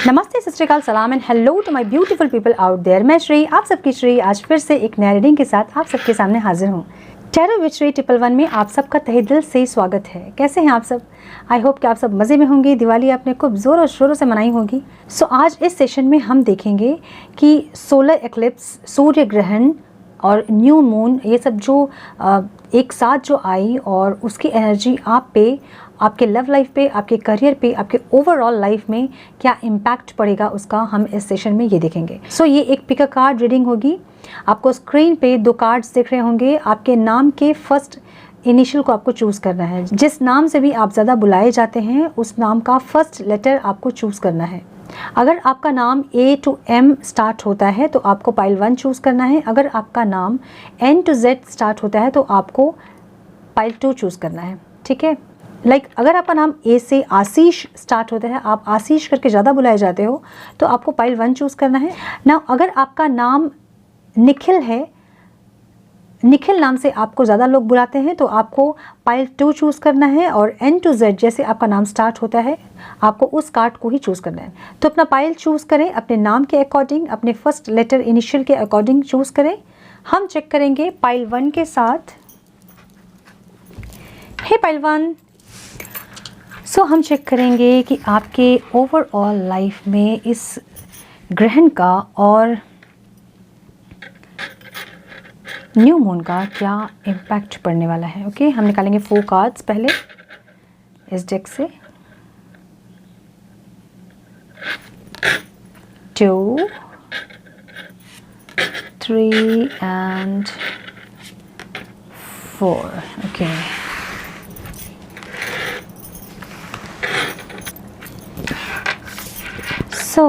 नमस्ते, सत श्री अकाल, सलाम and hello to my beautiful people out there. मैं श्री, आप सबकी श्री, आज फिर से एक नया रीडिंग के साथ आप सबके सामने हाजिर हूँ। टैरो विद श्री 111 में आप सबका तहे दिल से स्वागत है। कैसे हैं आप सब? आई होप कि आप सब मज़े में होंगे। दिवाली आपने खूब ज़ोरों शोरों से मनाई होगी। सो आज इस सेशन में हम देखेंगे कि सोलर एक्लिप्स, सूर्य ग्रहण और न्यू मून, ये सब जो एक साथ जो आई और उसकी एनर्जी आप पे, आपके लव लाइफ पे, आपके करियर पे, आपके ओवरऑल लाइफ में क्या इम्पैक्ट पड़ेगा, उसका हम इस सेशन में ये देखेंगे। सो ये एक पिक अ कार्ड रीडिंग होगी। आपको स्क्रीन पे 2 कार्ड्स दिख रहे होंगे। आपके नाम के फर्स्ट इनिशियल को आपको चूज़ करना है। जिस नाम से भी आप ज़्यादा बुलाए जाते हैं उस नाम का फर्स्ट लेटर आपको चूज़ करना है। अगर आपका नाम A to M स्टार्ट होता है तो आपको पाइल 1 चूज़ करना है। अगर आपका नाम N to Z स्टार्ट होता है तो आपको पाइल 2 चूज़ करना है। ठीक है, अगर आपका नाम A से आशीष स्टार्ट होता है, आप आशीष करके ज़्यादा बुलाए जाते हो, तो आपको पाइल 1 चूज़ करना है ना। अगर आपका नाम निखिल है, निखिल नाम से आपको ज़्यादा लोग बुलाते हैं, तो आपको पाइल 2 चूज़ करना है। और N to Z जैसे आपका नाम स्टार्ट होता है, आपको उस कार्ड को ही चूज़ करना है। तो अपना पाइल चूज़ करें, अपने नाम के अकॉर्डिंग, अपने फर्स्ट लेटर इनिशियल के अकॉर्डिंग चूज़ करें। हम चेक करेंगे पाइल 1 के साथ। हे पाइल 1, सो हम चेक करेंगे कि आपके ओवरऑल लाइफ में इस ग्रहण का और न्यू मून का क्या इम्पैक्ट पड़ने वाला है। ओके, हम निकालेंगे 4 कार्ड्स पहले इस डेक से। 2, 3 and 4. Okay, so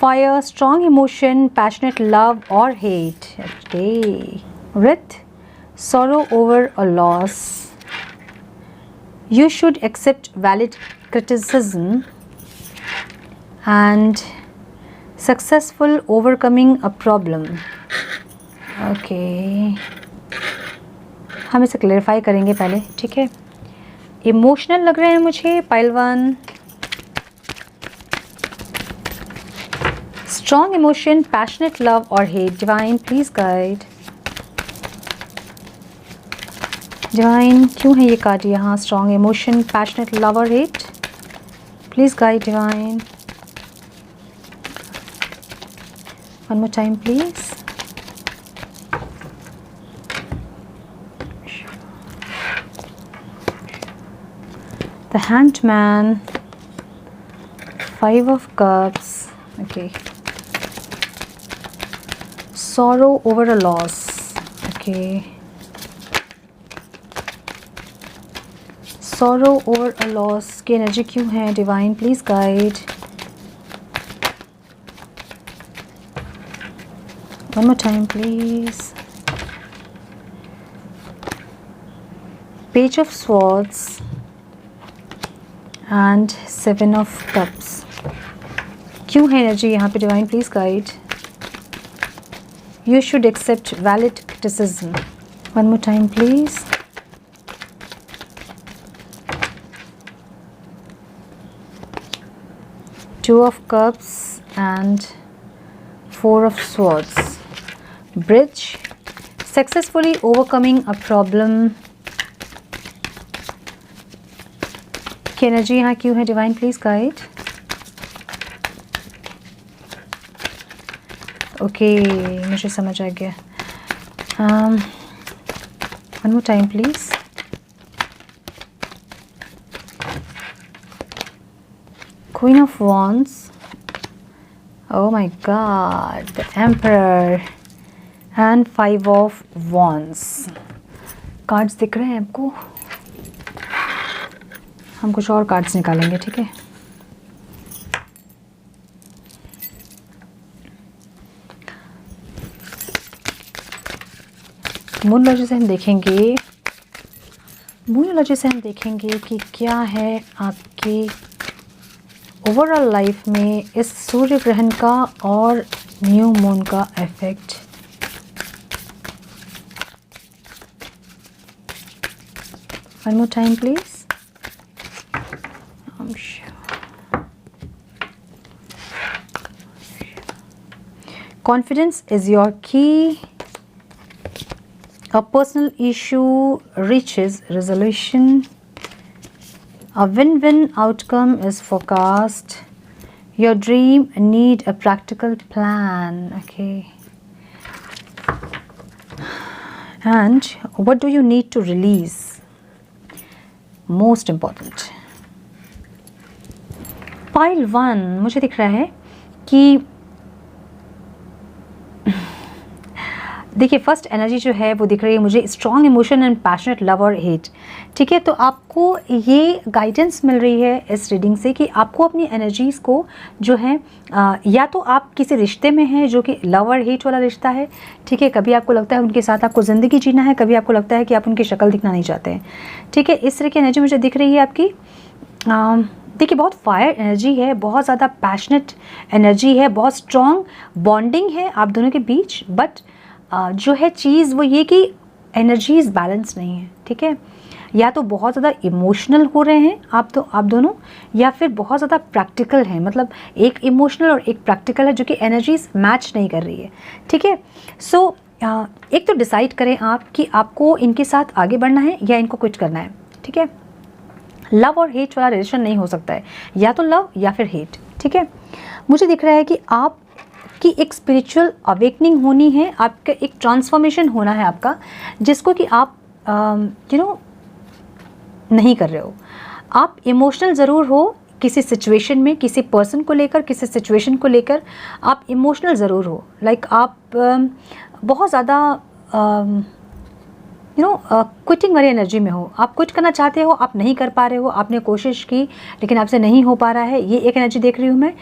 fire, strong emotion, passionate love or hate. Okay, with sorrow over a loss, you should accept valid criticism and successful overcoming a problem. Okay, हम इसे क्लेरिफाई करेंगे पहले। ठीक है, इमोशनल लग रहे हैं मुझे pile 1। Strong emotion, passionate love or hate. Divine, please guide. Divine, क्यों है ये कार्ड यहाँ? Strong emotion, passionate love or hate. Please guide Divine. One more time, please. The Hanged Man, 5 of Cups. Okay. Sorrow over a loss. Okay. Sorrow over a loss की energy क्यों है? Divine, please guide. One more time please. Page of swords and 7 of cups. क्यों है energy यहाँ पे? Divine, please guide. You should accept valid criticism. One more time, please. Two of Cups and 4 of Swords. Bridge. Successfully overcoming a problem. की energy यहाँ क्यों है? Divine, please guide. Okay, मुझे समझ आ गया। One more time please. Queen of wands. Oh my God, the emperor and 5 of wands. Cards दिख रहे हैं आपको? हम कुछ और कार्ड्स निकालेंगे। ठीक है, मूनोलॉजी से हम देखेंगे, मूनोलॉजी से हम देखेंगे कि क्या है आपके ओवरऑल लाइफ में इस सूर्य ग्रहण का और न्यू मून का effect. One more time please. Confidence is your key. A personal issue reaches resolution. A win-win outcome is forecast. Your dream need a practical plan. Okay. And what do you need to release? Most important. Pile 1 मुझे दिख रहा है कि देखिए first energy जो है वो दिख रही है मुझे strong emotion and passionate love और हेट। ठीक है, तो आपको ये गाइडेंस मिल रही है इस रीडिंग से कि आपको अपनी एनर्जीज़ को जो है या तो आप किसी रिश्ते में हैं जो कि लव और हेट वाला रिश्ता है। ठीक है, कभी आपको लगता है उनके साथ आपको ज़िंदगी जीना है, कभी आपको लगता है कि आप उनकी शक्ल दिखना नहीं चाहते हैं। ठीक है, इस तरह की एनर्जी मुझे दिख रही है आपकी। देखिए बहुत फायर एनर्जी है, बहुत ज़्यादा पैशनेट एनर्जी है, बहुत स्ट्रॉन्ग बॉन्डिंग है आप दोनों के बीच। बट जो है चीज़ वो ये कि एनर्जीज बैलेंस नहीं है। ठीक है, या तो बहुत ज़्यादा इमोशनल हो रहे हैं आप दोनों, या फिर बहुत ज़्यादा प्रैक्टिकल हैं। मतलब एक इमोशनल और एक प्रैक्टिकल है जो कि एनर्जीज मैच नहीं कर रही है। ठीक है, सो एक तो डिसाइड करें आप कि आपको इनके साथ आगे बढ़ना है या इनको क्विट करना है। ठीक है, लव और हेट वाला रिलेशन नहीं हो सकता है, या तो लव या फिर हेट। ठीक है, मुझे दिख रहा है कि आप कि एक स्पिरिचुअल अवेकनिंग होनी है, आपका एक ट्रांसफॉर्मेशन होना है आपका, जिसको कि आप नहीं कर रहे हो। आप इमोशनल ज़रूर हो किसी सिचुएशन में, किसी पर्सन को लेकर, किसी सिचुएशन को लेकर आप इमोशनल ज़रूर हो। लाइक आप बहुत ज़्यादा क्विटिंग वाली एनर्जी में हो। आप क्विट करना चाहते हो, आप नहीं कर पा रहे हो, आपने कोशिश की लेकिन आपसे नहीं हो पा रहा है, ये एक एनर्जी देख रही हूँ मैं।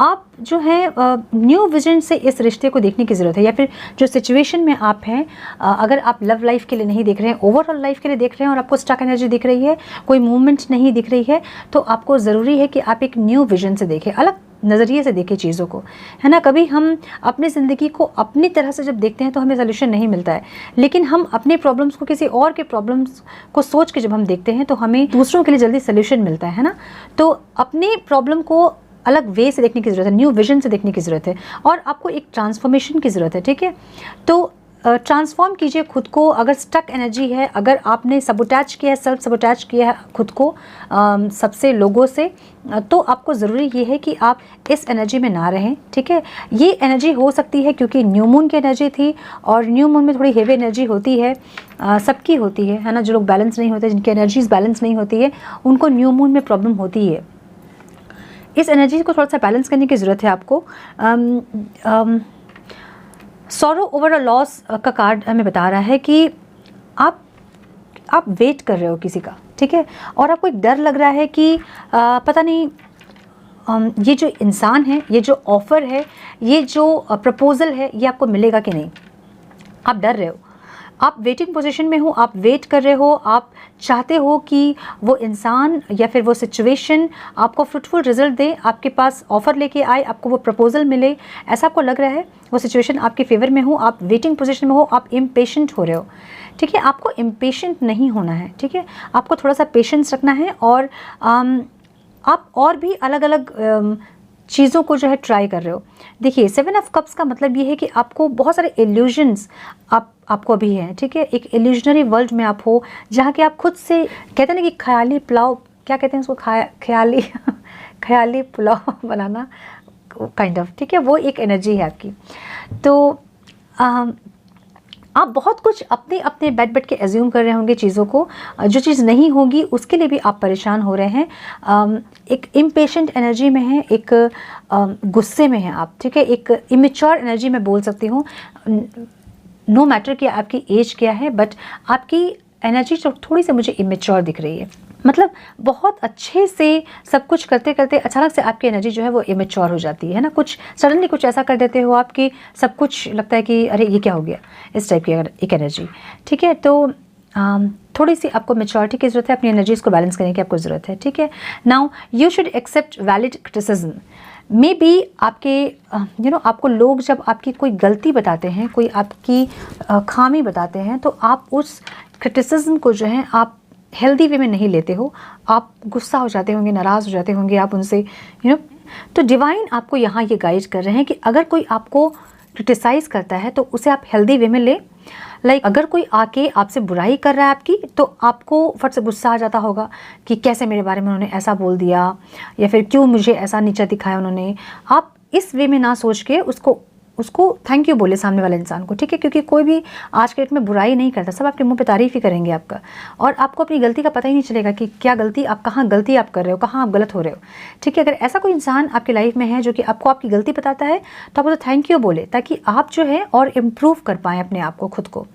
आप जो है न्यू विजन से इस रिश्ते को देखने की ज़रूरत है, या फिर जो सिचुएशन में आप हैं, अगर आप लव लाइफ के लिए नहीं देख रहे हैं, ओवरऑल लाइफ के लिए देख रहे हैं और आपको स्टक एनर्जी दिख रही है, कोई मूवमेंट नहीं दिख रही है, तो आपको ज़रूरी है कि आप एक न्यू विजन से देखें, अलग नज़रिए से देखें चीज़ों को, है ना। कभी हम अपनी ज़िंदगी को अपनी तरह से जब देखते हैं तो हमें सोल्यूशन नहीं मिलता है, लेकिन हम अपने प्रॉब्लम्स को किसी और के प्रॉब्लम्स को सोच के जब हम देखते हैं तो हमें दूसरों के लिए जल्दी सोल्यूशन मिलता है ना। तो अपने प्रॉब्लम को अलग वे से देखने की ज़रूरत है, न्यू विजन से देखने की ज़रूरत है, और आपको एक ट्रांसफॉर्मेशन की ज़रूरत है। ठीक है, तो ट्रांसफॉर्म कीजिए खुद को। अगर स्टक एनर्जी है, अगर आपने सबोटैच किया है, सेल्फ सबोटैच किया है खुद को सबसे लोगों से, तो आपको ज़रूरी ये है कि आप इस एनर्जी में ना रहें। ठीक है, ये एनर्जी हो सकती है क्योंकि न्यू मून की एनर्जी थी, और न्यू मून में थोड़ी हेवी एनर्जी होती है, सबकी होती है ना। जो लोग बैलेंस नहीं होते, जिनकी एनर्जीज बैलेंस नहीं होती है, उनको न्यू मून में प्रॉब्लम होती है। इस एनर्जी को थोड़ा सा बैलेंस करने की ज़रूरत है आपको। सॉरो ओवर अ लॉस का कार्ड हमें बता रहा है कि आप वेट कर रहे हो किसी का। ठीक है, और आपको एक डर लग रहा है कि पता नहीं ये जो इंसान है, ये जो ऑफ़र है, ये जो प्रपोज़ल है, ये आपको मिलेगा कि नहीं। आप डर रहे हो, आप वेटिंग पोजीशन में हो, आप वेट कर रहे हो, आप चाहते हो कि वो इंसान या फिर वो सिचुएशन आपको फ्रूटफुल रिजल्ट दे, आपके पास ऑफ़र लेके आए, आपको वो प्रपोजल मिले, ऐसा आपको लग रहा है। वो सिचुएशन आपके फेवर में हो, आप वेटिंग पोजीशन में हो, आप इम्पेशेंट हो रहे हो। ठीक है, आपको इम्पेशेंट नहीं होना है। ठीक है, आपको थोड़ा सा पेशेंस रखना है, और आप और भी अलग अलग चीज़ों को जो है ट्राई कर रहे हो। देखिए 7 ऑफ कप्स का मतलब ये है कि आपको बहुत सारे इल्यूजन्स आपको अभी हैं। ठीक है, एक इल्यूजनरी वर्ल्ड में आप हो, जहाँ के आप खुद से कहते हैं ना कि ख्याली पुलाव, क्या कहते हैं उसको, ख्याली पुलाव बनाना काइंड ऑफ। ठीक है, वो एक एनर्जी है आपकी। तो आप बहुत कुछ अपने अपने बैठ के एज्यूम कर रहे होंगे चीज़ों को, जो चीज़ नहीं होगी उसके लिए भी आप परेशान हो रहे हैं। एक इम्पेशेंट एनर्जी में है, एक गुस्से में है आप। ठीक है, एक इमेच्योर एनर्जी में बोल सकती हूँ। नो मैटर कि आपकी एज क्या है, बट आपकी एनर्जी थोड़ी सी मुझे इमेच्योर दिख रही है। मतलब बहुत अच्छे से सब कुछ करते करते अचानक से आपकी एनर्जी जो है वो इमेच्योर हो जाती है ना। कुछ सडनली कुछ ऐसा कर देते हो आप कि सब कुछ लगता है कि अरे ये क्या हो गया, इस टाइप की एक एनर्जी। ठीक है, तो थोड़ी सी आपको मेच्योरिटी की ज़रूरत है, अपनी एनर्जीज़ को बैलेंस करने की आपको ज़रूरत है। ठीक है, now you should accept valid criticism. Maybe आपके आपको लोग जब आपकी कोई गलती बताते हैं, कोई आपकी खामी बताते हैं, तो आप उस क्रिटिसिज्म को जो है आप हेल्दी वे में नहीं लेते हो, आप गुस्सा हो जाते होंगे, नाराज़ हो जाते होंगे आप उनसे। तो डिवाइन आपको यहाँ ये गाइड कर रहे हैं कि अगर कोई आपको क्रिटिसाइज़ करता है तो उसे आप हेल्दी वे में ले। लाइक अगर कोई आके आपसे बुराई कर रहा है आपकी, तो आपको फट से गुस्सा आ जाता होगा कि कैसे मेरे बारे में उन्होंने ऐसा बोल दिया, या फिर क्यों मुझे ऐसा नीचा दिखाया उन्होंने। आप इस वे में ना सोच के उसको थैंक यू बोले सामने वाले इंसान को, ठीक है। क्योंकि कोई भी आज के डेट में बुराई नहीं करता, सब आपके मुंह पे तारीफ ही करेंगे आपका, और आपको अपनी गलती का पता ही नहीं चलेगा कि क्या गलती आप, कहाँ गलती आप कर रहे हो, कहाँ आप गलत हो रहे हो, ठीक है। अगर ऐसा कोई इंसान आपकी लाइफ में है जो कि आपको आपकी गलती बताता है, तो आप उसे थैंक यू बोले, ताकि आप जो है और इम्प्रूव कर पाएँ अपने आप को, खुद को,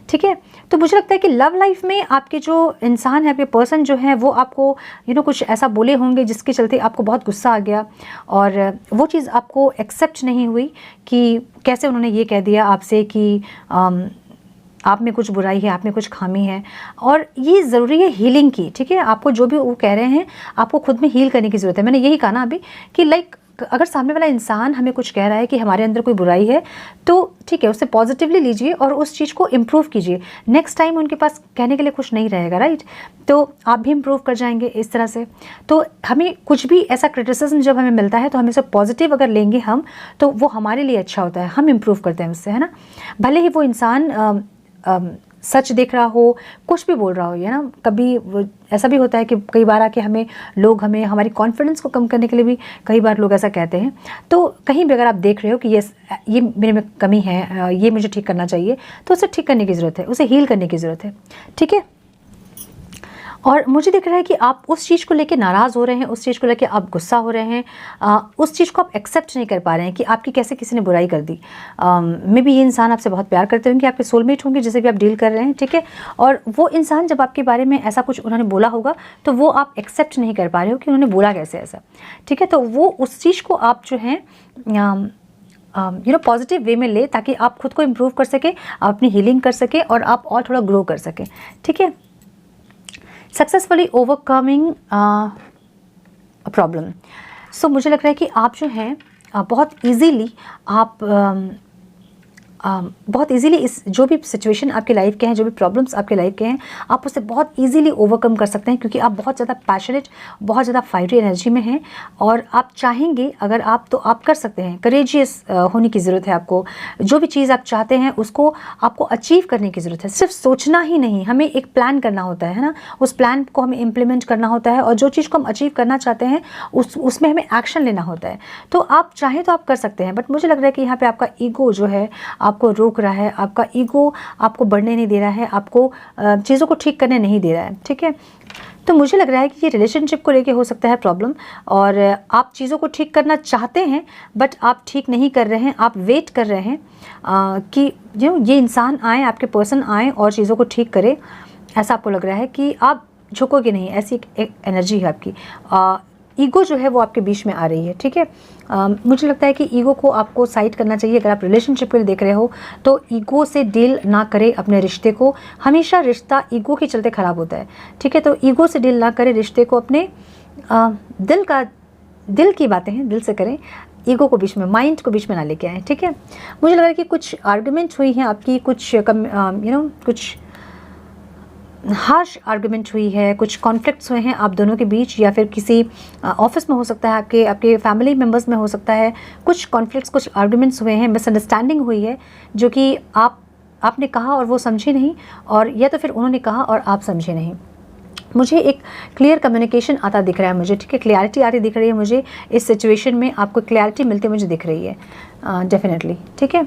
ठीक है। तो मुझे लगता है कि लव लाइफ में आपके जो इंसान है, आपके पर्सन जो है, वो आपको कुछ ऐसा बोले होंगे जिसके चलते आपको बहुत गुस्सा आ गया, और वो चीज़ आपको एक्सेप्ट नहीं हुई कि कैसे उन्होंने ये कह दिया आपसे कि आप में कुछ बुराई है, आप में कुछ खामी है। और ये ज़रूरी है हीलिंग की, ठीक है। आपको जो भी वो कह रहे हैं, आपको खुद में हील करने की ज़रूरत है। मैंने यही कहा ना अभी कि लाइक अगर सामने वाला इंसान हमें कुछ कह रहा है कि हमारे अंदर कोई बुराई है, तो ठीक है, उससे पॉजिटिवली लीजिए और उस चीज़ को इम्प्रूव कीजिए। नेक्स्ट टाइम उनके पास कहने के लिए कुछ नहीं रहेगा, राइट। तो आप भी इम्प्रूव कर जाएंगे इस तरह से। तो हमें कुछ भी ऐसा क्रिटिसिज्म जब हमें मिलता है, तो हमें सब पॉजिटिव अगर लेंगे हम, तो वो हमारे लिए अच्छा होता है, हम इम्प्रूव करते हैं उससे, है ना। भले ही वो इंसान सच देख रहा हो, कुछ भी बोल रहा हो, है ना। कभी ऐसा भी होता है कि कई बार आके लोग हमें हमारी कॉन्फिडेंस को कम करने के लिए भी कई बार लोग ऐसा कहते हैं। तो कहीं भी अगर आप देख रहे हो कि ये मेरे में कमी है, ये मुझे ठीक करना चाहिए, तो उसे ठीक करने की ज़रूरत है, उसे हील करने की ज़रूरत है, ठीक है। और मुझे दिख रहा है कि आप उस चीज़ को लेके नाराज़ हो रहे हैं, उस चीज़ को लेके आप गुस्सा हो रहे हैं, उस चीज़ को आप एक्सेप्ट नहीं कर पा रहे हैं कि आपकी कैसे किसी ने बुराई कर दी। मे बी ये इंसान आपसे बहुत प्यार करते होंगे, आपके सोलमेट होंगे जिसे भी आप डील कर रहे हैं, ठीक है। और वो इंसान जब आपके बारे में ऐसा कुछ उन्होंने बोला होगा, तो वो आप एक्सेप्ट नहीं कर पा रहे हो कि उन्होंने बोला कैसे ऐसा, ठीक है। तो वो उस चीज़ को आप जो है पॉजिटिव वे में ले, ताकि आप खुद को इम्प्रूव कर सके, आप अपनी हीलिंग कर सके और आप और थोड़ा ग्रो कर सकें, ठीक है। Successfully overcoming problem. सो मुझे लग रहा है कि आप जो हैं बहुत ईजीली बहुत इजीली इस जो भी सिचुएशन आपके लाइफ के हैं, जो भी प्रॉब्लम्स आपके लाइफ के हैं, आप उसे बहुत इजीली ओवरकम कर सकते हैं, क्योंकि आप बहुत ज़्यादा पैशनेट, बहुत ज़्यादा फाइटरी एनर्जी में हैं, और आप चाहेंगे अगर आप, तो आप कर सकते हैं। करेजियस होने की ज़रूरत है आपको। जो भी चीज़ आप चाहते हैं उसको आपको अचीव करने की ज़रूरत है। सिर्फ सोचना ही नहीं, हमें एक प्लान करना होता है ना, उस प्लान को हमें इम्प्लीमेंट करना होता है, और जो चीज़ को हम अचीव करना चाहते हैं उसमें हमें एक्शन लेना होता है। तो आप चाहें तो आप कर सकते हैं, बट मुझे लग रहा है कि यहाँ पर आपका ईगो जो है आपको रोक रहा है, आपका ईगो आपको बढ़ने नहीं दे रहा है, आपको चीज़ों को ठीक करने नहीं दे रहा है, ठीक है। तो मुझे लग रहा है कि ये रिलेशनशिप को लेके हो सकता है प्रॉब्लम, और आप चीज़ों को ठीक करना चाहते हैं बट आप ठीक नहीं कर रहे हैं। आप वेट कर रहे हैं कि ये इंसान आए, आपके पर्सन आए और चीज़ों को ठीक करे। ऐसा आपको लग रहा है कि आप झुकोगे नहीं, ऐसी एक एनर्जी है आपकी। ईगो जो है वो आपके बीच में आ रही है, ठीक है। मुझे लगता है कि ईगो को आपको साइड करना चाहिए। अगर आप रिलेशनशिप के लिए देख रहे हो, तो ईगो से डील ना करें अपने रिश्ते को। हमेशा रिश्ता ईगो के चलते ख़राब होता है, ठीक है। तो ईगो से डील ना करें रिश्ते को, अपने दिल की बातें हैं दिल से करें, ईगो को बीच में, माइंड को बीच में ना लेके आएँ, ठीक है। मुझे लग रहा है कि कुछ आर्गुमेंट हुई हैं आपकी, कुछ कुछ हार्श आर्गुमेंट हुई है, कुछ कॉन्फ्लिक्ट्स हुए हैं आप दोनों के बीच, या फिर किसी ऑफिस में हो सकता है, आपके फैमिली मेम्बर्स में हो सकता है। कुछ कॉन्फ्लिक्ट्स, कुछ आर्गुमेंट्स हुए हैं, मिसअंडरस्टैंडिंग हुई है, जो कि आपने कहा और वो समझे नहीं, और या तो फिर उन्होंने कहा और आप समझे नहीं। मुझे एक क्लियर कम्युनिकेशन आता दिख रहा है मुझे, ठीक है। क्लैरिटी आती दिख रही है मुझे इस सिचुएशन में, आपको क्लैरिटी मिलती मुझे दिख रही है डेफिनेटली, ठीक है।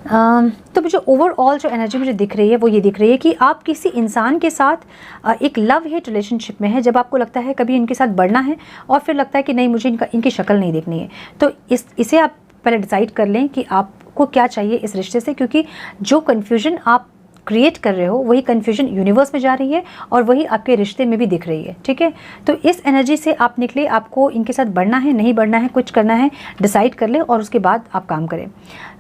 तो मुझे ओवरऑल जो एनर्जी मुझे दिख रही है वो ये दिख रही है कि आप किसी इंसान के साथ एक लव हेट रिलेशनशिप में है। जब आपको लगता है कभी इनके साथ बढ़ना है, और फिर लगता है कि नहीं, मुझे इनकी शक्ल नहीं देखनी है, तो इसे आप पहले डिसाइड कर लें कि आपको क्या चाहिए इस रिश्ते से, क्योंकि जो कन्फ्यूजन आप क्रिएट कर रहे हो वही कन्फ्यूजन यूनिवर्स में जा रही है, और वही आपके रिश्ते में भी दिख रही है, ठीक है। तो इस एनर्जी से आप निकले, आपको इनके साथ बढ़ना है, नहीं बढ़ना है, कुछ करना है, डिसाइड कर लें और उसके बाद आप काम करें।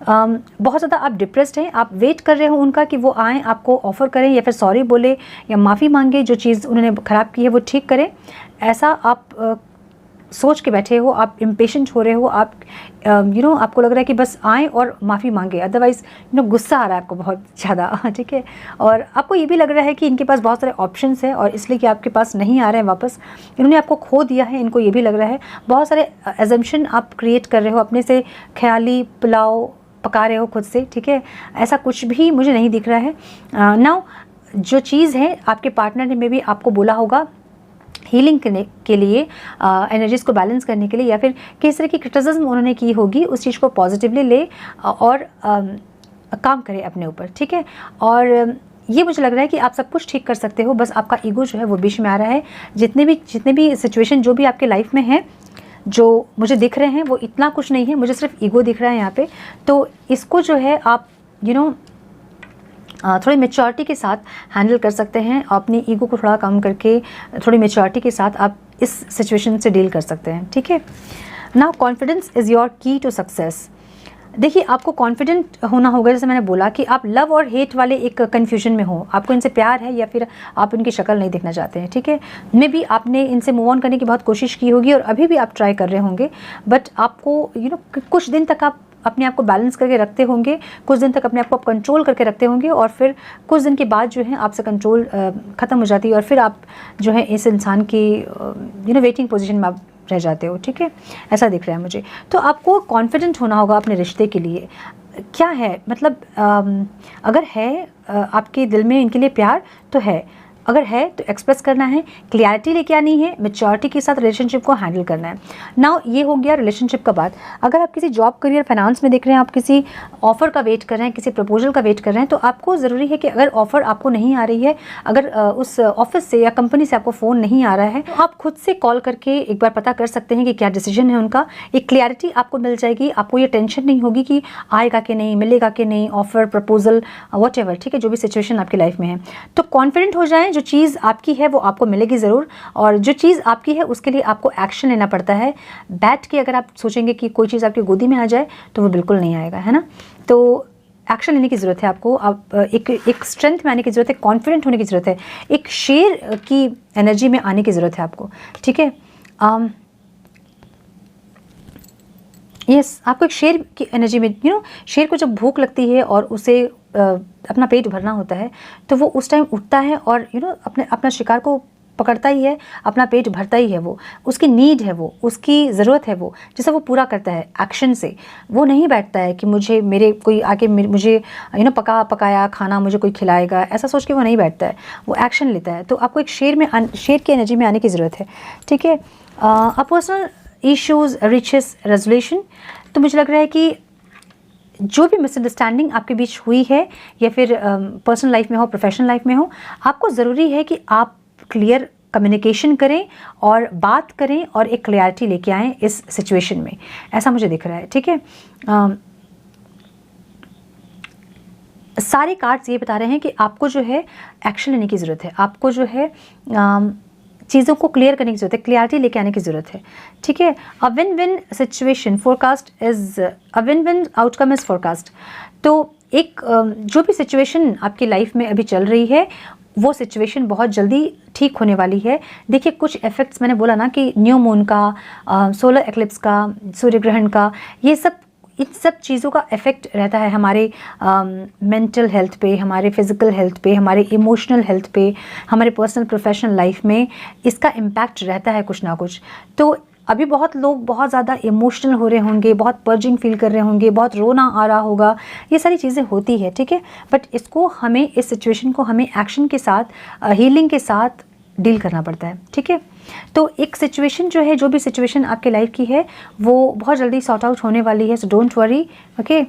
बहुत ज़्यादा आप डिप्रेस्ड हैं, आप वेट कर रहे हो उनका कि वो आएँ, आपको ऑफ़र करें, या फिर सॉरी बोले, या माफ़ी मांगे, जो चीज़ उन्होंने ख़राब की है वो ठीक करें। ऐसा आप सोच के बैठे हो, आप इम्पेशेंट हो रहे हो, आप आपको लग रहा है कि बस आएँ और माफ़ी मांगे, अदरवाइज़ गुस्सा आ रहा है आपको बहुत ज़्यादा, ठीक है। और आपको ये भी लग रहा है कि इनके पास बहुत सारे ऑप्शंस हैं, और इसलिए कि आपके पास नहीं आ रहे हैं वापस, इन्होंने आपको खो दिया है, इनको ये भी लग रहा है। बहुत सारे एजम्पशन आप क्रिएट कर रहे हो अपने से, ख्याली पुलाव पका रहे हो खुद से, ठीक है, ऐसा कुछ भी मुझे नहीं दिख रहा है। नाउ जो चीज़ है, आपके पार्टनर ने मे भी आपको बोला होगा हीलिंग करने के लिए, एनर्जीज़ को बैलेंस करने के लिए, या फिर किस तरह की क्रिटिसिज्म उन्होंने की होगी, उस चीज़ को पॉजिटिवली ले और काम करें अपने ऊपर, ठीक है। और ये मुझे लग रहा है कि आप सब कुछ ठीक कर सकते हो, बस आपका ईगो जो है वो बीच में आ रहा है। जितने भी सिचुएशन जो भी आपके लाइफ में है, जो मुझे दिख रहे हैं वो इतना कुछ नहीं है, मुझे सिर्फ ईगो दिख रहा है यहाँ पे। तो इसको जो है आप थोड़ी मेच्योरिटी के साथ हैंडल कर सकते हैं। अपनी ईगो को थोड़ा कम करके थोड़ी मेच्योरिटी के साथ आप इस सिचुएशन से डील कर सकते हैं, ठीक है। नाउ कॉन्फिडेंस इज़ योर की टू सक्सेस। देखिए, आपको कॉन्फिडेंट होना होगा, जैसे मैंने बोला कि आप लव और हेट वाले एक कन्फ्यूजन में हो, आपको इनसे प्यार है या फिर आप इनकी शक्ल नहीं देखना चाहते हैं, ठीक है। मे बी आपने इनसे मूव ऑन करने की बहुत कोशिश की होगी और अभी भी आप ट्राई कर रहे होंगे, बट आपको कुछ दिन तक आप अपने आप को बैलेंस करके रखते होंगे, कुछ दिन तक अपने आप को आप कंट्रोल करके रखते होंगे, और फिर कुछ दिन के बाद जो है आपसे कंट्रोल ख़त्म हो जाती है और फिर आप जो है इस इंसान की वेटिंग पोजीशन में आप रह जाते हो, ठीक है। ऐसा दिख रहा है मुझे। तो आपको कॉन्फिडेंट होना होगा अपने रिश्ते के लिए। क्या है मतलब, अगर है आपके दिल में इनके लिए प्यार तो है, अगर है तो एक्सप्रेस करना है, क्लियरिटी लेके आनी है, मैच्योरिटी के साथ रिलेशनशिप को हैंडल करना है। नाउ ये हो गया रिलेशनशिप का बात। अगर आप किसी जॉब, करियर, फाइनेंस में देख रहे हैं, आप किसी ऑफर का वेट कर रहे हैं, किसी प्रपोजल का वेट कर रहे हैं, तो आपको ज़रूरी है कि अगर ऑफर आपको नहीं आ रही है, अगर उस ऑफिस से या कंपनी से आपको फ़ोन नहीं आ रहा है, तो आप खुद से कॉल करके एक बार पता कर सकते हैं कि क्या डिसीजन है उनका। एक क्लियरिटी आपको मिल जाएगी, आपको ये टेंशन नहीं होगी कि आएगा कि नहीं, मिलेगा कि नहीं, ऑफर, प्रपोजल, वॉट एवर, ठीक है, जो भी सिचुएशन आपकी लाइफ में है। तो कॉन्फिडेंट हो जाएं, जो चीज़ आपकी है वो आपको मिलेगी ज़रूर, और जो चीज़ आपकी है उसके लिए आपको एक्शन लेना पड़ता है। बैठ के अगर आप सोचेंगे कि कोई चीज़ आपकी गोदी में आ जाए तो वो बिल्कुल नहीं आएगा, है ना। तो एक्शन लेने की ज़रूरत है आपको। आप एक स्ट्रेंथ में आने की ज़रूरत है, कॉन्फिडेंट होने की ज़रूरत है, एक शेर की एनर्जी में आने की ज़रूरत है आपको, ठीक है। आपको एक शेर की एनर्जी में, शेर को जब भूख लगती है और उसे अपना पेट भरना होता है, तो वो उस टाइम उठता है और अपना शिकार को पकड़ता ही है, अपना पेट भरता ही है। वो उसकी नीड है, वो उसकी ज़रूरत है, वो जैसे वो पूरा करता है एक्शन से। वो नहीं बैठता है कि मेरे कोई आके मुझे पकाया खाना मुझे कोई खिलाएगा, ऐसा सोच के वो नहीं बैठता है, वो एक्शन लेता है। तो आपको एक शेर की एनर्जी में आने की ज़रूरत है, ठीक है। Personal issues reaches resolution. तो मुझे लग रहा है कि जो भी मिसअंडरस्टैंडिंग आपके बीच हुई है, या फिर पर्सनल लाइफ में हो, प्रोफेशनल लाइफ में हो, आपको ज़रूरी है कि आप क्लियर कम्युनिकेशन करें और बात करें और एक क्लियरिटी लेके आएँ इस सिचुएशन में, ऐसा मुझे दिख रहा है, ठीक है। सारे कार्ड्स ये बता रहे हैं कि आपको जो है एक्शन लेने की ज़रूरत है, आपको जो है चीज़ों को क्लियर करने की ज़रूरत है, क्लियरिटी लेके आने की ज़रूरत है, ठीक है। A win win situation forecast is a win win outcome is forecast. तो एक जो भी सिचुएशन आपकी लाइफ में अभी चल रही है, वो सिचुएशन बहुत जल्दी ठीक होने वाली है। देखिए, कुछ इफ़ेक्ट्स मैंने बोला ना कि न्यू मून का, सोलर एक्लिप्स का, सूर्य ग्रहण का, ये सब इन सब चीज़ों का इफ़ेक्ट रहता है हमारे मेंटल हेल्थ पे, हमारे फिज़िकल हेल्थ पे, हमारे इमोशनल हेल्थ पे, हमारे पर्सनल प्रोफेशनल लाइफ में इसका इम्पैक्ट रहता है कुछ ना कुछ। तो अभी बहुत लोग बहुत ज़्यादा इमोशनल हो रहे होंगे, बहुत पर्जिंग फील कर रहे होंगे, बहुत रोना आ रहा होगा, ये सारी चीज़ें होती है, ठीक है। बट इसको हमें, इस सिचुएशन को हमें एक्शन के साथ, हीलिंग के साथ डील करना पड़ता है, ठीक है। तो एक सिचुएशन जो है, जो भी सिचुएशन आपके लाइफ की है, वो बहुत जल्दी सॉर्ट आउट होने वाली है, so don't worry, okay.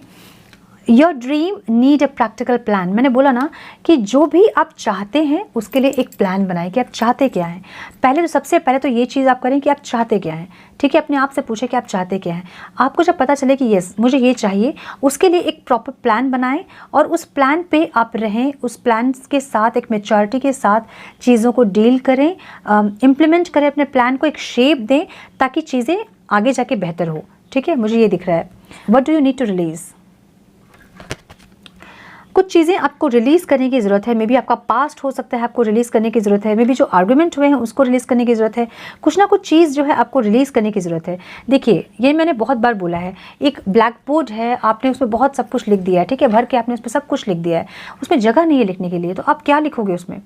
Your dream need a practical plan. मैंने बोला ना कि जो भी आप चाहते हैं उसके लिए एक प्लान बनाएं कि आप चाहते क्या हैं। पहले तो सबसे पहले तो ये चीज़ आप करें कि आप चाहते क्या हैं, ठीक है। अपने आप से पूछें कि आप चाहते क्या हैं। आपको जब पता चले कि यस मुझे ये चाहिए, उसके लिए एक प्रॉपर प्लान बनाएं और उस प्लान पे आप रहें, उस प्लान के साथ एक मैच्योरिटी के साथ चीज़ों को डील करें, इम्प्लीमेंट करें, अपने प्लान को एक शेप दें ताकि चीज़ें आगे जाके बेहतर हो, ठीक है। मुझे ये दिख रहा है। What do you need to release. कुछ चीज़ें आपको रिलीज़ करने की ज़रूरत है। मे बी आपका पास्ट हो सकता है, आपको रिलीज़ करने की ज़रूरत है। मे बी जो आर्गुमेंट हुए हैं उसको रिलीज़ करने की ज़रूरत है। कुछ ना कुछ चीज़ जो है आपको रिलीज़ करने की ज़रूरत है। देखिए, ये मैंने बहुत बार बोला है, एक ब्लैक बोर्ड है, आपने उसमें बहुत सब कुछ लिख दिया है, ठीक है, भर के आपने उसमें सब कुछ लिख दिया है, उसमें जगह नहीं है लिखने के लिए, तो आप क्या लिखोगे उसमें।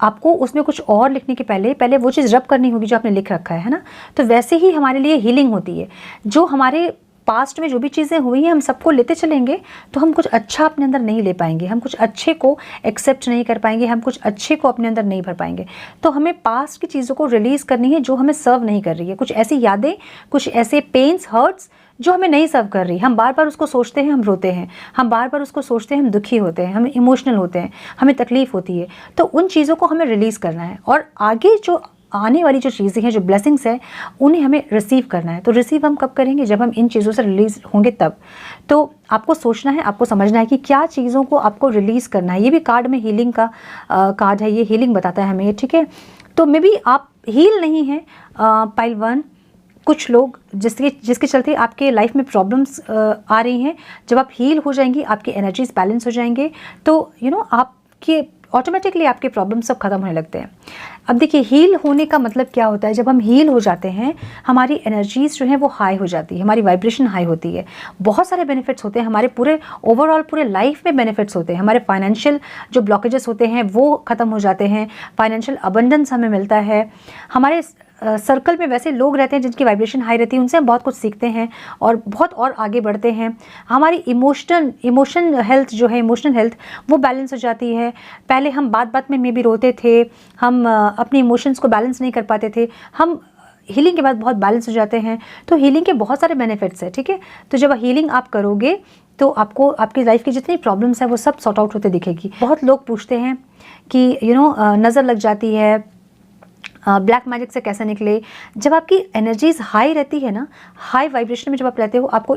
आपको उसमें कुछ और लिखने के पहले वो चीज़ रब करनी होगी जो आपने लिख रखा है ना। तो वैसे ही हमारे लिए हीलिंग होती है। जो हमारे पास्ट में जो भी चीज़ें हुई हैं हम सबको लेते चलेंगे तो हम कुछ अच्छा अपने अंदर नहीं ले पाएंगे, हम कुछ अच्छे को एक्सेप्ट नहीं कर पाएंगे, हम कुछ अच्छे को अपने अंदर नहीं भर पाएंगे। तो हमें पास्ट की चीज़ों को रिलीज़ करनी है जो हमें सर्व नहीं कर रही है, कुछ ऐसी यादें, कुछ ऐसे पेन्स, हर्ट्स जो हमें नहीं सर्व कर रही। हम बार बार उसको सोचते हैं, हम रोते हैं, हम बार बार उसको सोचते हैं, हम दुखी होते हैं, हम इमोशनल होते हैं, हमें तकलीफ़ होती है। तो उन चीज़ों को हमें रिलीज़ करना है और आगे जो आने वाली जो चीज़ें हैं, जो ब्लेसिंग्स हैं, उन्हें हमें रिसीव करना है। तो रिसीव हम कब करेंगे? जब हम इन चीज़ों से रिलीज़ होंगे तब। तो आपको सोचना है, आपको समझना है कि क्या चीज़ों को आपको रिलीज़ करना है। ये भी कार्ड में हीलिंग का कार्ड है, ये हीलिंग बताता है हमें, ठीक है। तो मे बी आप हील नहीं हैं पाइल 1, कुछ लोग जिसके चलते आपके लाइफ में प्रॉब्लम्स आ रही हैं, जब आप हील हो जाएंगी, आपकी एनर्जीज बैलेंस हो जाएंगे, तो आपके ऑटोमेटिकली आपके प्रॉब्लम सब खत्म होने लगते हैं। अब देखिए, हील होने का मतलब क्या होता है? जब हम हील हो जाते हैं, हमारी एनर्जीज जो हैं वो हाई हो जाती है, हमारी वाइब्रेशन हाई होती है। बहुत सारे बेनिफिट्स होते हैं, हमारे पूरे ओवरऑल पूरे लाइफ में बेनिफिट्स होते हैं। हमारे फाइनेंशियल जो ब्लॉकेजेस होते हैं वो ख़त्म हो जाते हैं, फाइनेंशियल अबंडेंस हमें मिलता है। हमारे सर्कल में वैसे लोग रहते हैं जिनकी वाइब्रेशन हाई रहती है, उनसे हम बहुत कुछ सीखते हैं और बहुत और आगे बढ़ते हैं। हमारी इमोशनल हेल्थ वो बैलेंस हो जाती है। पहले हम बात बात में भी रोते थे, हम अपने इमोशंस को बैलेंस नहीं कर पाते थे, हम हीलिंग के बाद बहुत बैलेंस हो जाते हैं। तो हीलिंग के बहुत सारे बेनिफिट्स हैं, ठीक है। तो जब हीलिंग आप करोगे तो आपको आपकी लाइफ की जितनी प्रॉब्लम्स हैं वो सब सॉर्ट आउट होते दिखेगी। बहुत लोग पूछते हैं कि नज़र लग जाती है, ब्लैक मैजिक से कैसे निकले। जब आपकी एनर्जीज हाई रहती है ना, हाई वाइब्रेशन में जब आप रहते हो, आपको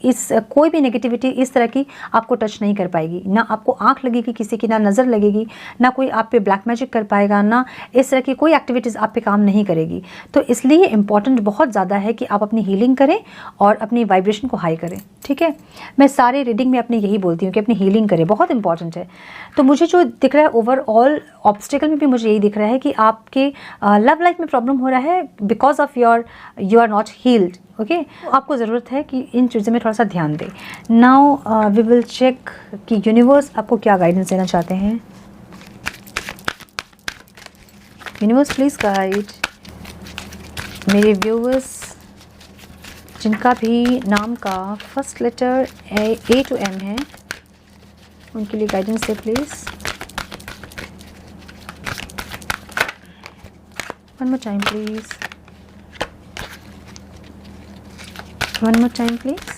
इस कोई भी नेगेटिविटी इस तरह की आपको टच नहीं कर पाएगी। ना आपको आंख लगेगी किसी की, ना नज़र लगेगी, ना कोई आप पे ब्लैक मैजिक कर पाएगा, ना इस तरह की कोई एक्टिविटीज़ आप पे काम नहीं करेगी। तो इसलिए इम्पॉर्टेंट बहुत ज़्यादा है कि आप अपनी हीलिंग करें और अपनी वाइब्रेशन को हाई करें, ठीक है। मैं सारे रीडिंग में अपनी यही बोलती हूँ कि अपनी हीलिंग करें, बहुत इंपॉर्टेंट है। तो मुझे जो दिख रहा है ओवरऑल ऑब्स्टिकल में भी मुझे यही दिख रहा है कि आपके लव लाइफ में प्रॉब्लम हो रहा है because of you are not healed, okay. आपको ज़रूरत है कि इन चीज़ों में थोड़ा सा ध्यान दें। नाउ वी विल चेक कि यूनिवर्स आपको क्या गाइडेंस देना चाहते हैं। यूनिवर्स प्लीज़ गाइड मेरे व्यूअर्स जिनका भी नाम का first letter A to M है, उनके लिए गाइडेंस दे please. One more time please, one more time please.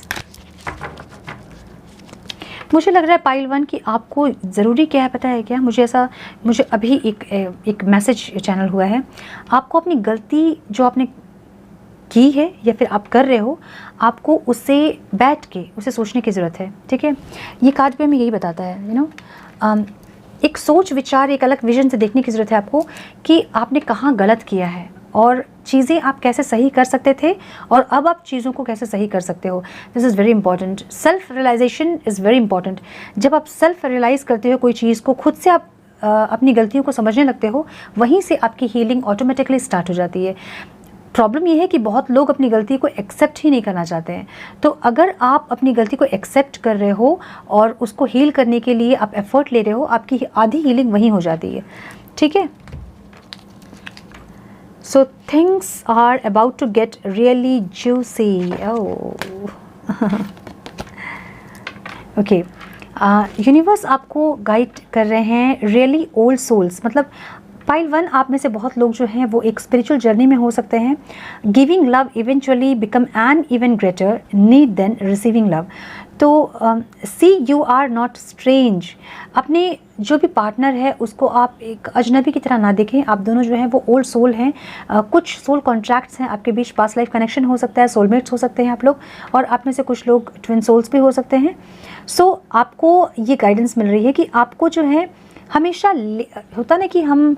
मुझे लग रहा है पाइल 1 कि आपको ज़रूरी क्या है पता है क्या? मुझे अभी एक मैसेज चैनल हुआ है। आपको अपनी गलती जो आपने की है या फिर आप कर रहे हो, आपको उससे बैठ के उसे सोचने की ज़रूरत है, ठीक है। ये कार्ड पे हमें यही बताता है, एक सोच विचार, एक अलग विजन से देखने की ज़रूरत है आपको कि आपने कहाँ गलत किया है और चीज़ें आप कैसे सही कर सकते थे और अब आप चीज़ों को कैसे सही कर सकते हो। This is very important. Self realization is very important. जब आप सेल्फ रियलाइज़ करते हो कोई चीज़ को, खुद से आप अपनी गलतियों को समझने लगते हो, वहीं से आपकी हीलिंग ऑटोमेटिकली स्टार्ट हो जाती है। प्रॉब्लम ये है कि बहुत लोग अपनी गलती को एक्सेप्ट ही नहीं करना चाहते हैं। तो अगर आप अपनी गलती को एक्सेप्ट कर रहे हो और उसको हील करने के लिए आप एफर्ट ले रहे हो, आपकी आधी हीलिंग वहीं हो जाती है, ठीक है। So things are about to get really juicy. Okay, universe आपको गाइड कर रहे हैं रियली ओल्ड सोल्स। मतलब पाइल 1 आप में से बहुत लोग जो हैं वो एक स्पिरिचुअल जर्नी में हो सकते हैं। Giving love eventually become an even greater need than receiving love. तो see you are not strange. अपने जो भी पार्टनर है उसको आप एक अजनबी की तरह ना देखें। आप दोनों जो हैं वो ओल्ड सोल हैं। कुछ सोल कॉन्ट्रैक्ट्स हैं आपके बीच, पास्ट लाइफ कनेक्शन हो सकता है, सोलमेट्स हो सकते हैं आप लोग, और आप में से कुछ लोग ट्विन सोल्स भी हो सकते हैं। सो आपको ये गाइडेंस मिल रही है कि आपको जो है हमेशा होता ना कि हम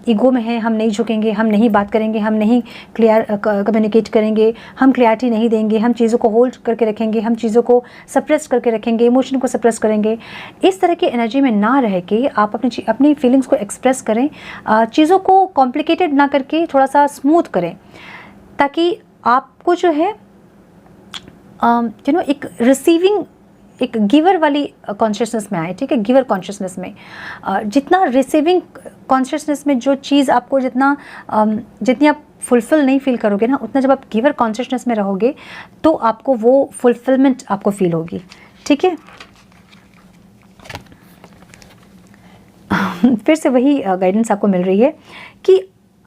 ईगो में हैं, हम नहीं झुकेंगे, हम नहीं बात करेंगे, हम नहीं क्लियर कम्युनिकेट करेंगे, हम क्लियरिटी नहीं देंगे, हम चीज़ों को होल्ड करके रखेंगे, हम चीज़ों को सप्रेस करके रखेंगे, इमोशन को सप्रेस करेंगे। इस तरह की एनर्जी में ना रह के आप अपनी फीलिंग्स को एक्सप्रेस करें। चीज़ों को कॉम्प्लिकेटेड ना करके थोड़ा सा स्मूथ करें, ताकि आपको जो है एक रिसीविंग, एक गिवर वाली कॉन्शियसनेस में आए, ठीक है। गिवर कॉन्शियसनेस में जितना रिसीविंग कॉन्शियसनेस में जो चीज़ आपको जितनी आप फुलफिल नहीं फील करोगे ना, उतना जब आप गिवर कॉन्शियसनेस में रहोगे तो आपको वो फुलफिलमेंट आपको फील होगी। ठीक है, फिर से वही गाइडेंस आपको मिल रही है कि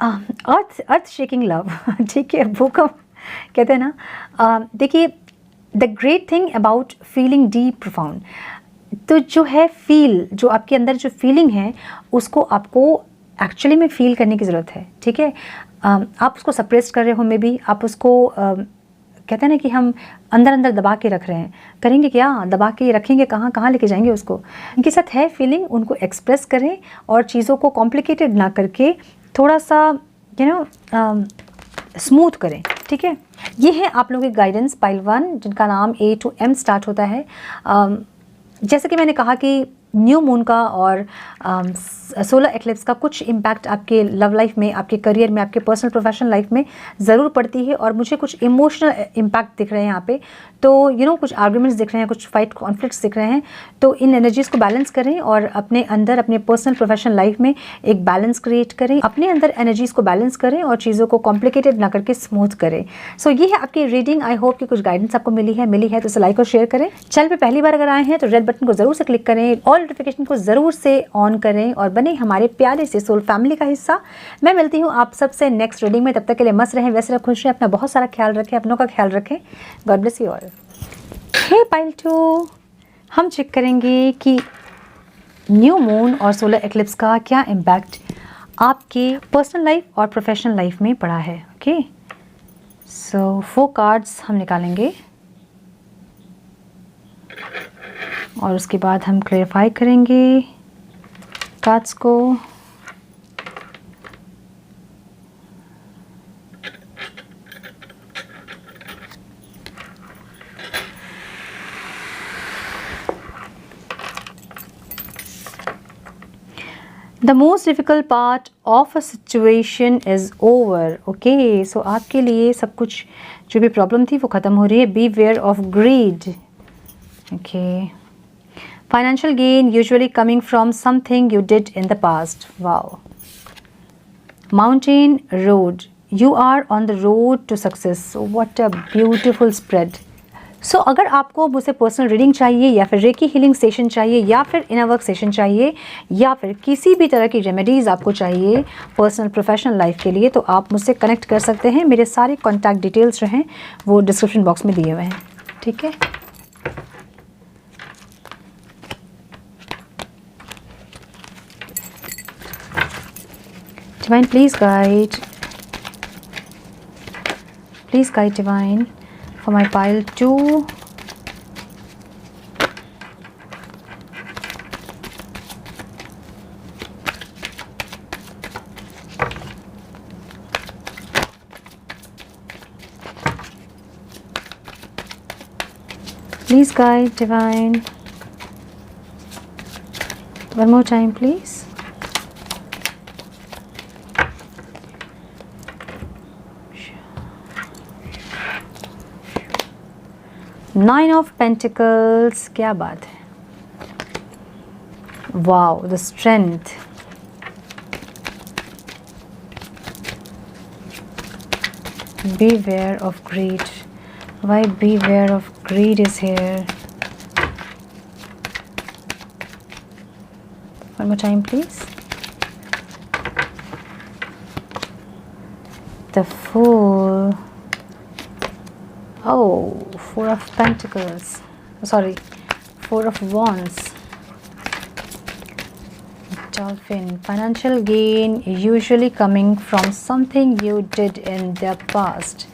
अर्थ शेकिंग लव। ठीक है, भूकंप कहते हैं ना। देखिए, the great thing about feeling deep profound, तो जो है फील, जो आपके अंदर जो फीलिंग है उसको आपको एक्चुअली में फील करने की ज़रूरत है। ठीक है, आप उसको सप्रेस कर रहे हो, मे बी आप उसको कहते हैं ना कि हम अंदर अंदर दबा के रख रहे हैं, करेंगे क्या, दबा के रखेंगे कहाँ, कहाँ लेके जाएंगे उसको। इनके साथ है फीलिंग, उनको एक्सप्रेस करें और चीज़ों को कॉम्प्लिकेटेड ना करके थोड़ा सा स्मूथ करें। ठीक है, ये है आप लोगों की गाइडेंस पाइल 1 जिनका नाम A to M स्टार्ट होता है। जैसे कि मैंने कहा कि न्यू मून का और सोलर एक्लिप्स का कुछ इम्पैक्ट आपके लव लाइफ में, आपके करियर में, आपके पर्सनल प्रोफेशनल लाइफ में ज़रूर पड़ती है। और मुझे कुछ इमोशनल इम्पैक्ट दिख रहे हैं यहाँ पे, तो कुछ आर्ग्यूमेंट्स दिख रहे हैं, कुछ फाइट कॉन्फ्लिक्ट्स दिख रहे हैं। तो इन एनर्जीज़ को बैलेंस करें और अपने अंदर, अपने पर्सनल प्रोफेशनल लाइफ में एक बैलेंस क्रिएट करें, अपने अंदर एनर्जीज़ को बैलेंस करें और चीज़ों को कॉम्प्लिकेटेड ना करके स्मूथ करें। सो ये है आपकी रीडिंग। आई होप कि कुछ गाइडेंस आपको मिली है तो इसे लाइक और शेयर करें। चैनल पे पहली बार अगर आए हैं तो रेड बटन को ज़रूर से क्लिक करें, ऑल नोटिफिकेशन को ज़रूर से ऑन करें और बने हमारे प्यारे से सोल फैमिली का हिस्सा। मैं मिलती हूँ आप सबसे नेक्स्ट रीडिंग में, तब तक के लिए मस्त रहें, वैसे रहें, खुश रहें, अपना बहुत सारा ख्याल रखें, अपनों का ख्याल रखें। God bless you all. Hey pile 2, हम चेक करेंगे कि न्यू मून और सोलर एक्लिप्स का क्या इम्पैक्ट आपके पर्सनल लाइफ और प्रोफेशनल लाइफ में पड़ा है। ओके, सो 4 कार्ड्स हम निकालेंगे और उसके बाद हम क्लेरिफाई करेंगे कार्ड्स को। The most difficult part of a situation is over. Okay, so आपके लिए सब कुछ जो भी प्रॉब्लम थी वो ख़त्म हो रही है। Beware of greed. Okay. Financial gain usually coming from something you did in the past. Wow. Mountain road. You are on the road to success. So what a beautiful spread. सो अगर आपको मुझसे personal reading चाहिए या फिर recce healing session चाहिए या फिर inner work session चाहिए या फिर किसी भी तरह की रेमेडीज़ आपको चाहिए पर्सनल प्रोफेशनल लाइफ के लिए, तो आप मुझसे कनेक्ट कर सकते हैं। मेरे सारे कॉन्टैक्ट डिटेल्स जो हैं वो डिस्क्रिप्शन बॉक्स में दिए हुए हैं। ठीक है, divine please guide divine for my pile 2. Please guide divine. One more time please. Nine of Pentacles, क्या बात है। Wow, the strength. Beware of greed. Why beware of greed is here? One more time please. The Fool. Oh, 4 of Pentacles. Sorry, 4 of Wands. Dolphin. Financial gain usually coming from something you did in the past.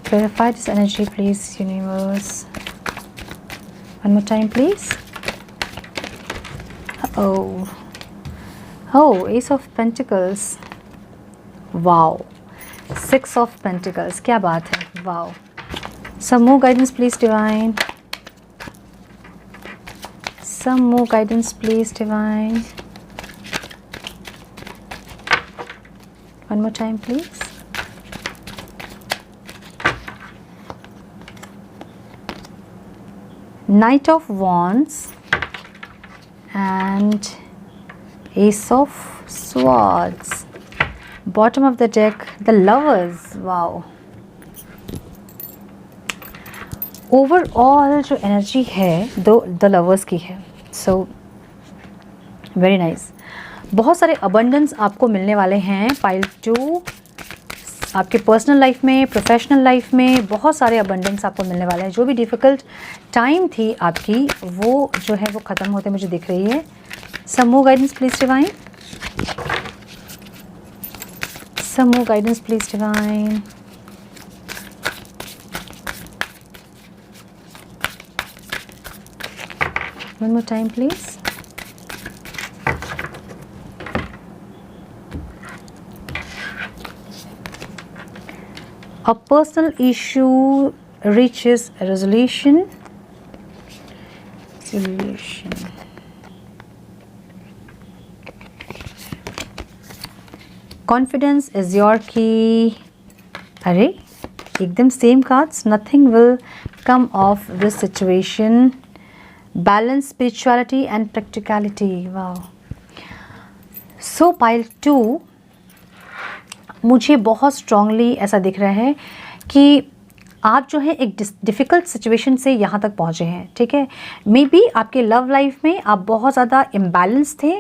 Clarify this energy, please, universe. One more time, please. Oh, Ace of Pentacles. Wow. 6 of Pentacles. क्या बात है, wow. Some more guidance please divine. Some more guidance please divine. One more time please. Knight of Wands and Ace of Swords. Bottom of the deck the lovers, wow. Overall जो energy है the lovers की है, so very nice. बहुत सारे abundance आपको मिलने वाले हैं पाइल 2, आपके पर्सनल लाइफ में, प्रोफेशनल लाइफ में बहुत सारे अबंडेंस आपको मिलने वाले हैं। जो भी डिफ़िकल्ट टाइम थी आपकी वो जो है वो ख़त्म होते मुझे दिख रही है। Some more guidance please divine, some more guidance please divine. One more time please. A personal issue reaches a resolution. Confidence is your key. अरे एकदम same cards, nothing will come of this situation. Balance, spirituality and practicality. Wow. So pile 2 मुझे बहुत strongly ऐसा दिख रहा है कि आप जो है एक डिफ़िकल्ट सिचुएशन से यहाँ तक पहुँचे हैं, ठीक है। मे बी आपके लव लाइफ में आप बहुत ज़्यादा इम्बैलेंस थे,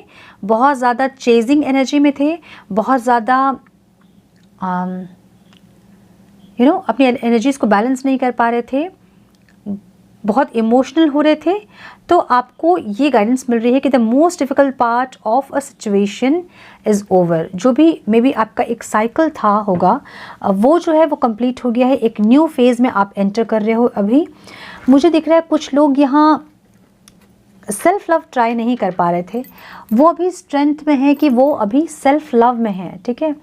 बहुत ज़्यादा चेजिंग एनर्जी में थे, बहुत ज़्यादा अपनी एनर्जीज़ को बैलेंस नहीं कर पा रहे थे, बहुत इमोशनल हो रहे थे। तो आपको ये गाइडेंस मिल रही है कि the most difficult part of a situation is over. जो भी मे बी आपका एक साइकिल था होगा वो जो है वो कंप्लीट हो गया है। एक न्यू फेज़ में आप एंटर कर रहे हो। अभी मुझे दिख रहा है कुछ लोग यहाँ सेल्फ लव ट्राई नहीं कर पा रहे थे, वो अभी स्ट्रेंथ में है कि वो अभी सेल्फ लव में है, ठीक है।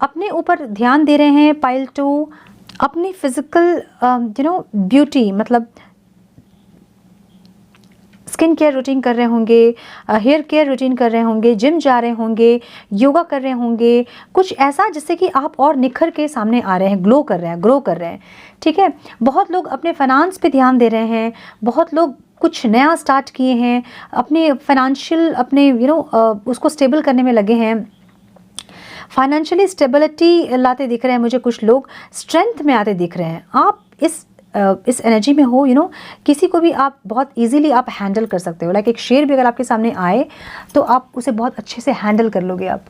अपने ऊपर ध्यान दे रहे हैं पाइल 2, अपनी फिज़िकल ब्यूटी, मतलब स्किन केयर रूटीन कर रहे होंगे, हेयर केयर रूटीन कर रहे होंगे, जिम जा रहे होंगे, योगा कर रहे होंगे, कुछ ऐसा जिससे कि आप और निखर के सामने आ रहे हैं, ग्लो कर रहे हैं, ग्रो कर रहे हैं, ठीक है। बहुत लोग अपने फाइनेंस पे ध्यान दे रहे हैं, बहुत लोग कुछ नया स्टार्ट किए हैं, अपने फाइनेंशियल अपने उसको स्टेबल करने में लगे हैं, फाइनेंशियली स्टेबिलिटी लाते दिख रहे हैं मुझे। कुछ लोग स्ट्रेंथ में आते दिख रहे हैं। आप इस एनर्जी में हो, किसी को भी आप बहुत इजीली आप हैंडल कर सकते हो। लाइक एक शेर भी अगर आपके सामने आए तो आप उसे बहुत अच्छे से हैंडल कर लोगे। आप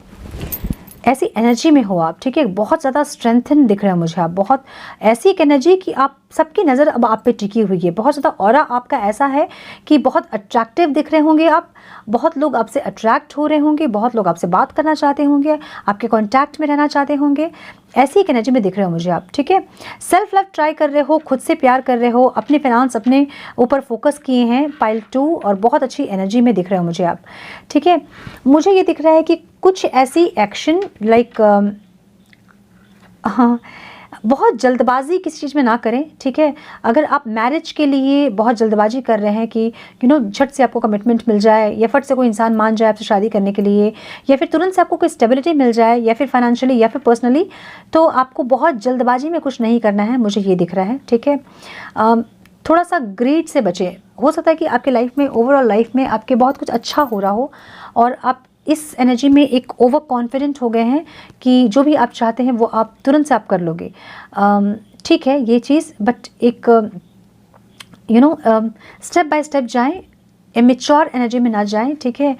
ऐसी एनर्जी में हो आप, ठीक है। बहुत ज़्यादा स्ट्रेंथन दिख रहा है मुझे आप, बहुत ऐसी एक एनर्जी कि आप सबकी नज़र अब आप पे टिकी हुई है। बहुत ज़्यादा ऑरा आपका ऐसा है कि बहुत अट्रैक्टिव दिख रहे होंगे आप, बहुत लोग आपसे अट्रैक्ट हो रहे होंगे, बहुत लोग आपसे बात करना चाहते होंगे, आपके कांटेक्ट में रहना चाहते होंगे। ऐसी एक एनर्जी में दिख रहे हो मुझे आप, ठीक है। सेल्फ लव ट्राई कर रहे हो, खुद से प्यार कर रहे हो, अपने फाइनेंस अपने ऊपर फोकस किए हैं पाइल 2, और बहुत अच्छी एनर्जी में दिख रहे हो मुझे आप, ठीक है। मुझे ये दिख रहा है कि कुछ ऐसी एक्शन लाइक बहुत जल्दबाजी किसी चीज़ में ना करें, ठीक है। अगर आप मैरिज के लिए बहुत जल्दबाजी कर रहे हैं कि झट से आपको कमिटमेंट मिल जाए, या फट से कोई इंसान मान जाए आपसे शादी करने के लिए, या फिर तुरंत से आपको कोई स्टेबिलिटी मिल जाए, या फिर फाइनेंशियली या फिर पर्सनली, तो आपको बहुत जल्दबाजी में कुछ नहीं करना है, मुझे ये दिख रहा है, ठीक है। थोड़ा सा ग्रीड से बचें। हो सकता है कि आपके लाइफ में, ओवरऑल लाइफ में आपके बहुत कुछ अच्छा हो रहा हो और आप इस एनर्जी में एक ओवर कॉन्फिडेंट हो गए हैं कि जो भी आप चाहते हैं वो आप तुरंत से आप कर लोगे, ठीक है ये चीज़। बट एक स्टेप बाय स्टेप जाएं, इमेच्योर एनर्जी में ना जाएं, ठीक है।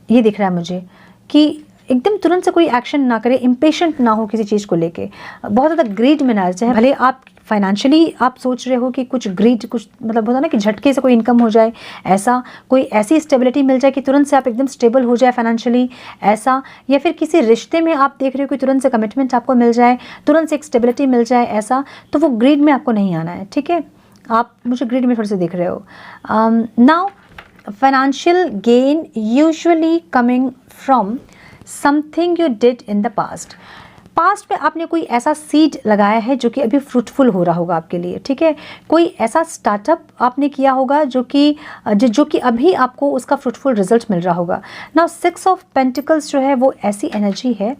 ये दिख रहा है मुझे कि एकदम तुरंत से कोई एक्शन ना करे, इम्पेशेंट ना हो किसी चीज़ को लेके, बहुत ज़्यादा ग्रीड में ना जाए। भले आप फाइनेंशियली आप सोच रहे हो कि कुछ ग्रीड, कुछ मतलब होता ना कि झटके से कोई इनकम हो जाए, ऐसा कोई ऐसी स्टेबिलिटी मिल जाए कि तुरंत से आप एकदम स्टेबल हो जाए फाइनेंशियली, ऐसा। या फिर किसी रिश्ते में आप देख रहे हो कि तुरंत से कमिटमेंट आपको मिल जाए, तुरंत से एक स्टेबिलिटी मिल जाए, ऐसा। तो वो ग्रीड में आपको नहीं आना है, ठीक है। आप मुझे ग्रीड में थोड़े से दिख रहे हो। Now financial gain usually coming from something you did in the past में आपने कोई ऐसा सीड लगाया है जो कि अभी फ्रूटफुल हो रहा होगा आपके लिए, ठीक है। कोई ऐसा स्टार्टअप आपने किया होगा जो कि अभी आपको उसका फ्रूटफुल रिजल्ट मिल रहा होगा। नाउ 6 ऑफ पेंटिकल्स जो है वो ऐसी एनर्जी है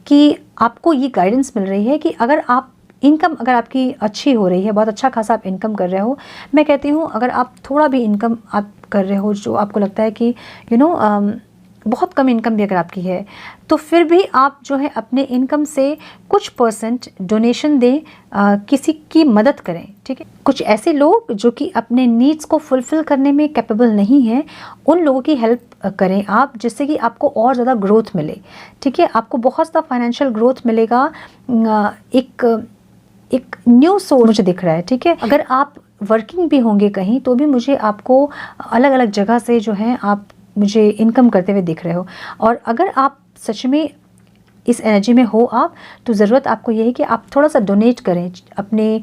कि आपको ये गाइडेंस मिल रही है कि अगर आप इनकम अगर आपकी अच्छी हो रही है, बहुत अच्छा खासा आप इनकम कर रहे हो, मैं कहती हूँ अगर आप थोड़ा भी इनकम आप कर रहे हो जो आपको लगता है कि बहुत कम इनकम भी अगर आपकी है तो फिर भी आप जो है अपने इनकम से कुछ परसेंट डोनेशन दें, किसी की मदद करें, ठीक है। कुछ ऐसे लोग जो कि अपने नीड्स को फुलफ़िल करने में कैपेबल नहीं हैं, उन लोगों की हेल्प करें आप, जिससे कि आपको और ज़्यादा ग्रोथ मिले, ठीक है। आपको बहुत ज़्यादा फाइनेंशियल ग्रोथ मिलेगा। एक न्यू सोर्स मुझे दिख रहा है, ठीक है। अगर आप वर्किंग भी होंगे कहीं तो भी मुझे आपको अलग अलग जगह से जो है आप मुझे इनकम करते हुए दिख रहे हो। और अगर आप सच में इस एनर्जी में हो आप, तो ज़रूरत आपको ये है कि आप थोड़ा सा डोनेट करें, अपने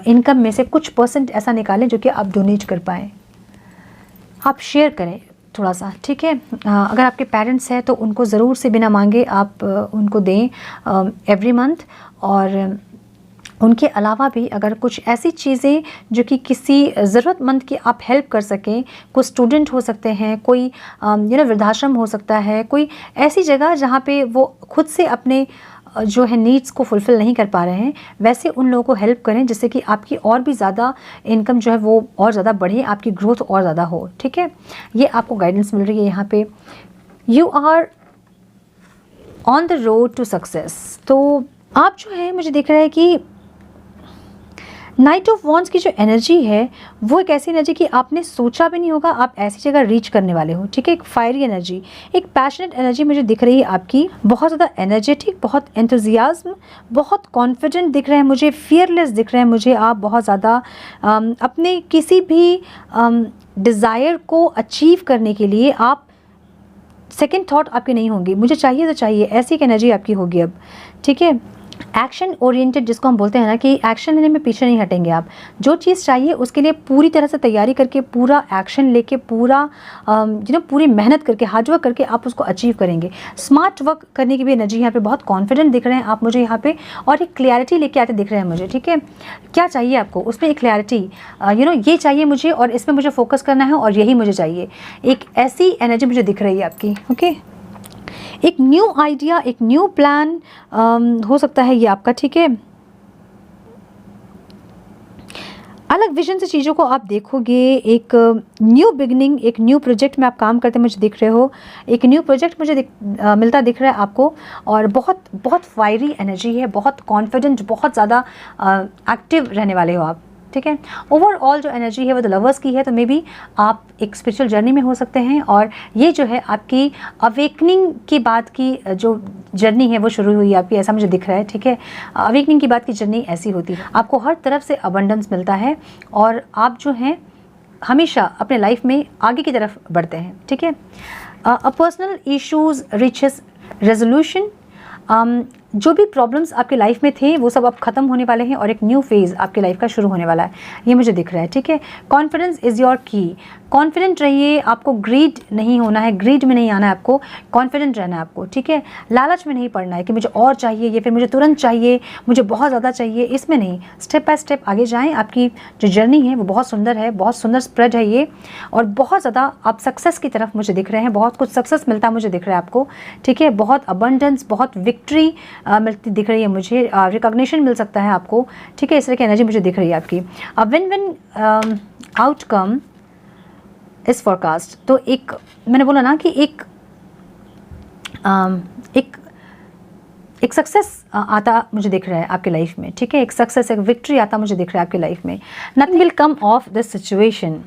इनकम में से कुछ परसेंट ऐसा निकालें जो कि आप डोनेट कर पाएँ, आप शेयर करें थोड़ा सा, ठीक है। अगर आपके पेरेंट्स हैं तो उनको ज़रूर से बिना मांगे आप उनको दें एवरी मंथ। और उनके अलावा भी अगर कुछ ऐसी चीज़ें जो कि किसी ज़रूरतमंद की आप हेल्प कर सकें, कोई स्टूडेंट हो सकते हैं, कोई वृद्धाश्रम हो सकता है, कोई ऐसी जगह जहाँ पे वो खुद से अपने जो है नीड्स को फुलफ़िल नहीं कर पा रहे हैं, वैसे उन लोगों को हेल्प करें, जिससे कि आपकी और भी ज़्यादा इनकम जो है वो और ज़्यादा बढ़े, आपकी ग्रोथ और ज़्यादा हो, ठीक है। ये आपको गाइडेंस मिल रही है यहाँ पे। You are on the road to success. तो आप जो है मुझे दिख रहा है कि नाइट ऑफ वॉन्ड्स की जो एनर्जी है वो एक ऐसी एनर्जी कि आपने सोचा भी नहीं होगा आप ऐसी जगह रीच करने वाले हो, ठीक है। एक फायरी एनर्जी, एक पैशनेट एनर्जी मुझे दिख रही है आपकी, बहुत ज़्यादा एनर्जेटिक, बहुत एंथुजियाज्म, बहुत कॉन्फिडेंट दिख रहे हैं मुझे, फियरलेस दिख रहे हैं मुझे आप बहुत ज़्यादा। अपने किसी भी डिज़ायर को अचीव करने के लिए आप सेकेंड थॉट आपकी नहीं होंगी, मुझे चाहिए तो चाहिए, ऐसी एक एनर्जी आपकी होगी अब, ठीक है। एक्शन ओरिएंटेड जिसको हम बोलते हैं ना, कि एक्शन लेने में पीछे नहीं हटेंगे आप, जो चीज़ चाहिए उसके लिए पूरी तरह से तैयारी करके, पूरा एक्शन लेके, पूरा पूरी मेहनत करके, हार्डवर्क करके आप उसको अचीव करेंगे। स्मार्ट वर्क करने की भी एनर्जी यहाँ पे, बहुत कॉन्फिडेंट दिख रहे हैं आप मुझे यहाँ पे, और एक क्लैरिटी लेके आते दिख रहे हैं मुझे, ठीक है। क्या चाहिए आपको, उसमें एक क्लैरिटी, ये चाहिए मुझे और इसमें मुझे फोकस करना है और यही मुझे चाहिए, एक ऐसी एनर्जी मुझे दिख रही है आपकी, ओके। एक न्यू आइडिया, एक न्यू प्लान हो सकता है ये आपका, ठीक है। अलग विजन से चीज़ों को आप देखोगे, एक न्यू बिगनिंग, एक न्यू प्रोजेक्ट में आप काम करते मुझे दिख रहे हो, एक न्यू प्रोजेक्ट मुझे मिलता दिख रहा है आपको। और बहुत बहुत फायरी एनर्जी है, बहुत कॉन्फिडेंट, बहुत ज़्यादा एक्टिव रहने वाले हो आप, ठीक है। ओवरऑल जो एनर्जी है वो द लवर्स की है, तो मे बी आप एक स्पिरिचुअल जर्नी में हो सकते हैं, और ये जो है आपकी अवेकनिंग की बात की जो जर्नी है वो शुरू हुई आपकी, ऐसा मुझे दिख रहा है, ठीक है। अवेकनिंग की बात की जर्नी ऐसी होती है, आपको हर तरफ से अबंडेंस मिलता है और आप जो हैं हमेशा अपने लाइफ में आगे की तरफ बढ़ते हैं, ठीक है। A personal issues reaches resolution, जो भी प्रॉब्लम्स आपके लाइफ में थे वो सब अब खत्म होने वाले हैं और एक न्यू फेज़ आपके लाइफ का शुरू होने वाला है, ये मुझे दिख रहा है, ठीक है। कॉन्फिडेंस इज़ योर की, कॉन्फिडेंट रहिए, आपको ग्रीड नहीं होना है, ग्रीड में नहीं आना है आपको, कॉन्फिडेंट रहना है आपको, ठीक है। लालच में नहीं पड़ना है कि मुझे और चाहिए, ये फिर मुझे तुरंत चाहिए, मुझे बहुत ज़्यादा चाहिए, इसमें नहीं, स्टेप बाय स्टेप आगे जाएँ। आपकी जो जर्नी है वो बहुत सुंदर है, बहुत सुंदर स्प्रेड है ये, और बहुत ज़्यादा आप सक्सेस की तरफ मुझे दिख रहे हैं, बहुत कुछ सक्सेस मिलता मुझे दिख रहा है आपको, ठीक है। बहुत अबंडेंस, बहुत विक्ट्री मिलती दिख रही है मुझे, रिकॉग्निशन मिल सकता है आपको, ठीक है। इस तरह की एनर्जी मुझे दिख रही है आपकी। विन विन आउटकम इस फोरकास्ट, तो एक मैंने बोला ना कि एक सक्सेस आता मुझे दिख रहा है आपके लाइफ में, ठीक है। एक सक्सेस, एक विक्ट्री आता मुझे दिख रहा है आपके लाइफ में। Nothing will come of this situation.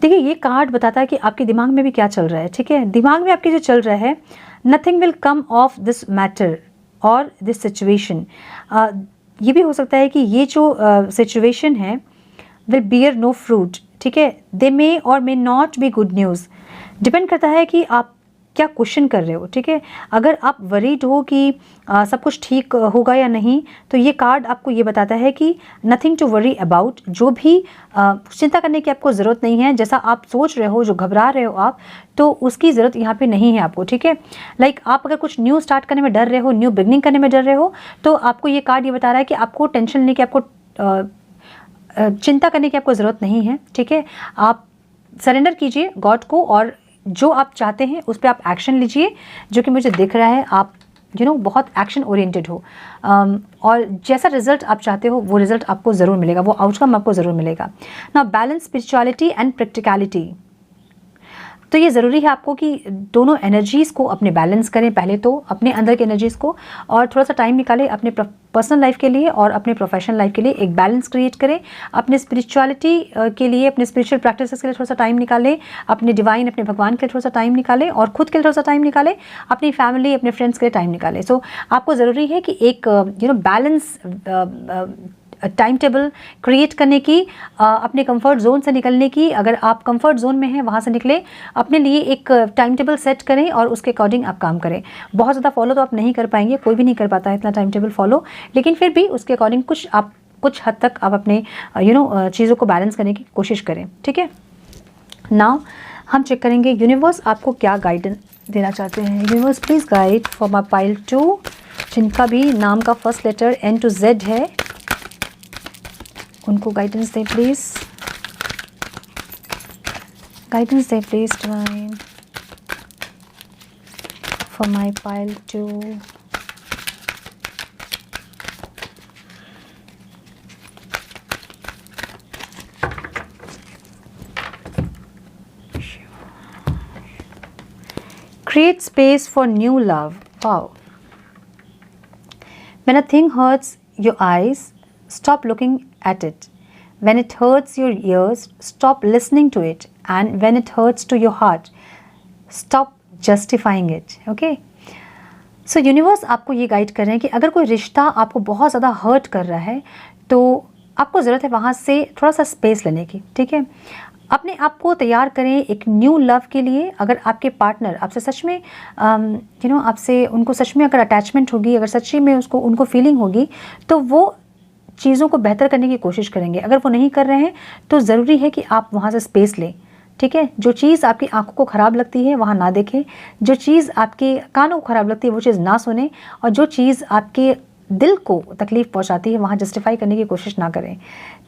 देखिए ये कार्ड बताता है कि आपके दिमाग में भी क्या चल रहा है, ठीक है। दिमाग में आपके जो चल रहा है, nothing will come of this matter और दिस सिचुएशन। ये भी हो सकता है कि ये जो सिचुएशन है विल बियर नो फ्रूट, ठीक है। दे मे और may not be good news, depend करता है कि आप क्या क्वेश्चन कर रहे हो, ठीक है। अगर आप वरीड हो कि सब कुछ ठीक होगा या नहीं, तो ये कार्ड आपको ये बताता है कि नथिंग टू वरी अबाउट, जो भी चिंता करने की आपको ज़रूरत नहीं है। जैसा आप सोच रहे हो, जो घबरा रहे हो आप, तो उसकी ज़रूरत यहाँ पे नहीं है आपको, ठीक है। लाइक आप अगर कुछ न्यू स्टार्ट करने में डर रहे हो, न्यू बिगनिंग करने में डर रहे हो, तो आपको ये कार्ड ये बता रहा है कि आपको टेंशन लेने की, आपको चिंता करने की आपको ज़रूरत नहीं है, ठीक है। आप सरेंडर कीजिए गॉड को, और जो आप चाहते हैं उस पर आप एक्शन लीजिए, जो कि मुझे दिख रहा है आप बहुत एक्शन ओरिएंटेड हो, और जैसा रिजल्ट आप चाहते हो वो रिजल्ट आपको ज़रूर मिलेगा, वो आउटकम आपको ज़रूर मिलेगा। ना बैलेंस स्पिरिचुअलिटी एंड प्रैक्टिकलिटी, तो ये ज़रूरी है आपको कि दोनों एनर्जीज़ को अपने बैलेंस करें, पहले तो अपने अंदर की एनर्जीज़ को, और थोड़ा सा टाइम निकालें अपने पर्सनल लाइफ के लिए और अपने प्रोफेशनल लाइफ के लिए। एक बैलेंस क्रिएट करें अपने स्पिरिचुअलिटी के लिए, अपने स्पिरिचुअल प्रैक्टिसेस के लिए थोड़ा सा टाइम निकालें, अपने डिवाइन, अपने भगवान के लिए थोड़ा सा टाइम निकालें, और खुद के लिए थोड़ा सा टाइम निकालें, अपनी फैमिली, अपने फ्रेंड्स के लिए टाइम निकालें। सो आपको ज़रूरी है कि एक बैलेंस टाइम टेबल क्रिएट करने की, अपने कंफर्ट जोन से निकलने की। अगर आप कंफर्ट जोन में हैं वहाँ से निकले, अपने लिए एक टाइम टेबल सेट करें और उसके अकॉर्डिंग आप काम करें। बहुत ज़्यादा फॉलो तो आप नहीं कर पाएंगे, कोई भी नहीं कर पाता है इतना टाइम टेबल फॉलो, लेकिन फिर भी उसके अकॉर्डिंग कुछ हद तक आप अपने चीज़ों को बैलेंस करने की कोशिश करें। ठीक है, नाउ हम चेक करेंगे यूनिवर्स आपको क्या गाइडेंस देना चाहते हैं। Universe please guide for my pile 2, जिनका भी नाम का first letter N to Z है, उनको गाइडेंस दें प्लीज़, गाइडेंस दें please divine for my pile 2। Create space for new love. Wow. When a thing hurts your eyes, stop looking at it. When it hurts your ears, stop listening to it. And when it hurts to your heart, stop justifying it. Okay? So universe आपको ये guide कर रहे हैं कि अगर कोई रिश्ता आपको बहुत ज़्यादा हर्ट कर रहा है तो आपको ज़रूरत है वहाँ से थोड़ा सा स्पेस लेने की। ठीक है, अपने आप को तैयार करें एक न्यू लव के लिए। अगर आपके पार्टनर आपसे सच में आपसे उनको सच में अगर अटैचमेंट होगी, अगर सच्ची में उनको फीलिंग होगी, तो वो चीज़ों को बेहतर करने की कोशिश करेंगे। अगर वो नहीं कर रहे हैं तो ज़रूरी है कि आप वहाँ से स्पेस लें। ठीक है, जो चीज़ आपकी आंखों को ख़राब लगती है वहाँ ना देखें, जो चीज़ आपके कानों को ख़राब लगती है वो चीज़ ना सुने, और जो चीज़ आपके दिल को तकलीफ़ पहुंचाती है वहाँ जस्टिफाई करने की कोशिश ना करें।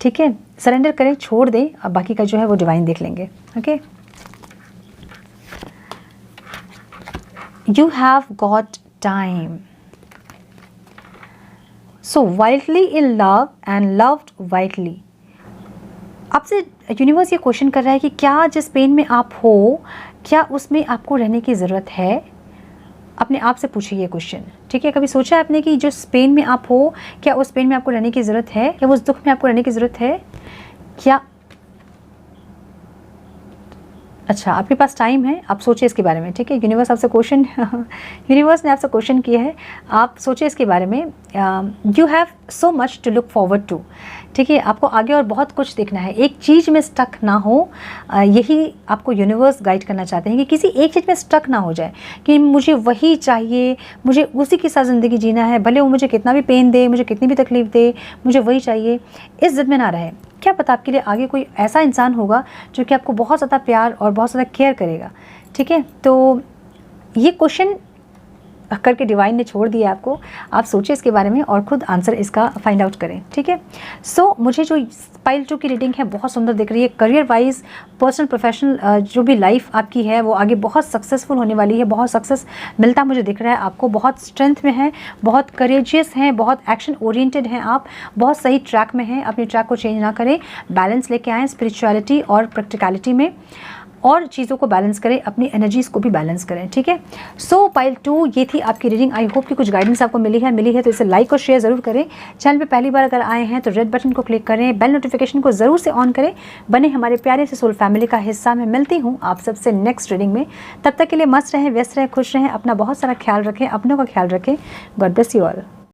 ठीक है, सरेंडर करें, छोड़ दें, अब बाकी का जो है वो डिवाइन देख लेंगे। Okay, you have got time, so wildly in love and loved wildly. आपसे यूनिवर्स ये क्वेश्चन कर रहा है कि क्या जिस पेन में आप हो, क्या उसमें आपको रहने की ज़रूरत है? अपने आप से पूछिए ये क्वेश्चन। ठीक है, कभी सोचा है आपने कि जो पेन में आप हो, क्या उस पेन में आपको रहने की ज़रूरत है? क्या उस दुख में आपको रहने की ज़रूरत है? क्या अच्छा, आपके पास टाइम है, आप सोचिए इसके बारे में। ठीक है, यूनिवर्स आपसे क्वेश्चन यूनिवर्स ने आपसे क्वेश्चन किया है, आप सोचिए इसके बारे में। You have so much to look forward to. ठीक है, आपको आगे और बहुत कुछ देखना है, एक चीज़ में स्टक ना हो। यही आपको यूनिवर्स गाइड करना चाहते हैं कि किसी एक चीज़ में स्टक ना हो जाए कि मुझे वही चाहिए, मुझे उसी के साथ ज़िंदगी जीना है, भले वो मुझे कितना भी पेन दे, मुझे कितनी भी तकलीफ़ दे, मुझे वही चाहिए। इस ज़िद में ना रहे। क्या पता आपके लिए आगे कोई ऐसा इंसान होगा जो कि आपको बहुत ज़्यादा प्यार और बहुत ज़्यादा केयर करेगा। ठीक है, तो ये क्वेश्चन करके डिवाइन ने छोड़ दिया आपको, आप सोचिए इसके बारे में और ख़ुद आंसर इसका फाइंड आउट करें। ठीक है, सो मुझे जो पाइल 2 की रीडिंग है बहुत सुंदर दिख रही है। करियर वाइज, पर्सनल, प्रोफेशनल, जो भी लाइफ आपकी है वो आगे बहुत सक्सेसफुल होने वाली है। बहुत सक्सेस मिलता मुझे दिख रहा है आपको, बहुत स्ट्रेंथ में है, बहुत करेजियस हैं, बहुत एक्शन ओरिएंटेड हैं आप, बहुत सही ट्रैक में हैं। अपने ट्रैक को चेंज ना करें, बैलेंस लेके आएँ स्पिरिचुअलिटी और प्रैक्टिकलिटी में, और चीज़ों को बैलेंस करें, अपनी एनर्जीज़ को भी बैलेंस करें। ठीक है, सो पाइल 2 ये थी आपकी रीडिंग। आई होप कि कुछ गाइडेंस आपको मिली है तो इसे लाइक और शेयर ज़रूर करें। चैनल पे पहली बार अगर आए हैं तो रेड बटन को क्लिक करें, बेल नोटिफिकेशन को ज़रूर से ऑन करें, बने हमारे प्यारे से सोल फैमिली का हिस्सा। मैं मिलती हूँ आप सबसे नेक्स्ट रीडिंग में। तब तक के लिए मस्त रहें, व्यस्त रहें, खुश रहें, अपना बहुत सारा ख्याल रखें, अपनों का ख्याल रखें। God bless you all.